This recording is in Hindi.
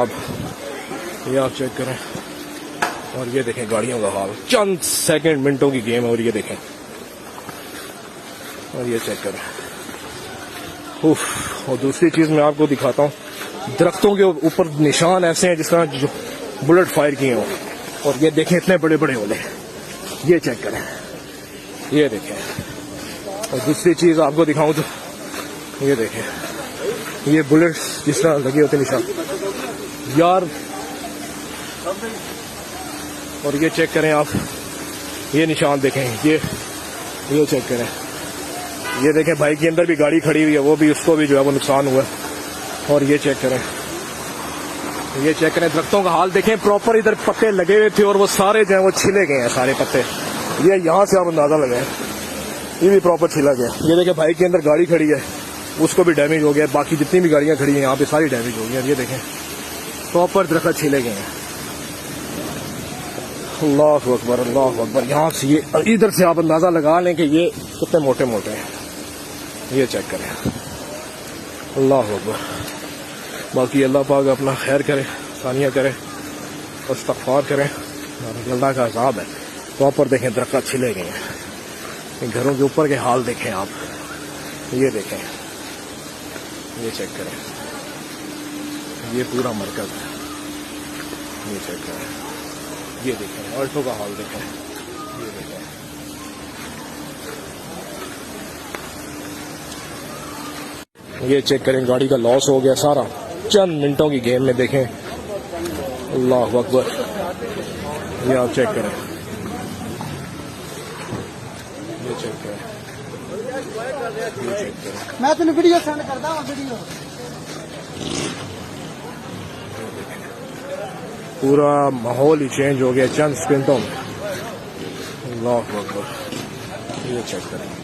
अब ये आप चेक करें और ये देखें गाड़ियों का हाल, चंद सेकंड मिनटों की गेम है और ये देखें और ये चेक करें। और दूसरी चीज मैं आपको दिखाता हूँ, दरख्तों के ऊपर निशान ऐसे हैं जिस तरह जो बुलेट फायर किए हों और ये देखें इतने बड़े बड़े ओले, ये चेक करें, ये देखें। और दूसरी चीज आपको दिखाऊं तो ये देखें, ये बुलेट जिस तरह लगी होती निशान यार। और ये चेक करें आप, ये निशान देखें, ये चेक करें, ये देखें भाई के अंदर भी गाड़ी खड़ी हुई है, वो भी उसको भी जो है वो नुकसान हुआ है। और ये चेक करें, दरख्तों का हाल देखें, प्रॉपर इधर पत्ते लगे हुए थे और वो सारे जो है वो छिले गए हैं सारे पत्ते। ये यहाँ से आप अंदाजा लगाएं, ये भी प्रॉपर छिला गया। ये देखें भाई के अंदर गाड़ी खड़ी है, उसको भी डैमेज हो गया, बाकी जितनी भी गाड़ियां खड़ी हैं यहाँ पे सारी डैमेज हो गई हैं। ये देखें प्रॉपर दरख्त छिले गए हैं। अल्लाह अकबर, अल्लाह अकबर। यहाँ से ये इधर से आप अंदाजा लगा लें कि ये कितने मोटे मोटे हैं, ये चेक करें। अल्लाह अकबर। बाकी अल्लाह पाक अपना खैर करे, सानिया करे, इस्तग़फ़ार करें। अल्लाह का अज़ाब है। प्रॉपर देखें दरख्त छिले गए हैं, घरों के ऊपर के हाल देखें आप, ये देखें, ये चेक करें, ये पूरा मरकज है, ये चेक करें, ये देखें ऑल्टो का हाल देखें, ये देखें। ये चेक करें, गाड़ी का लॉस हो गया सारा चंद मिनटों की गेम में। देखें अल्लाह अकबर, ये आप चेक करें, ये चेक करें, ये चेक करें। मैं तेन वीडियो सेंड करता हूं, वीडियो पूरा माहौल ही चेंज हो गया चंद मिनटों में। अल्लाह अकबर, ये चेक करें।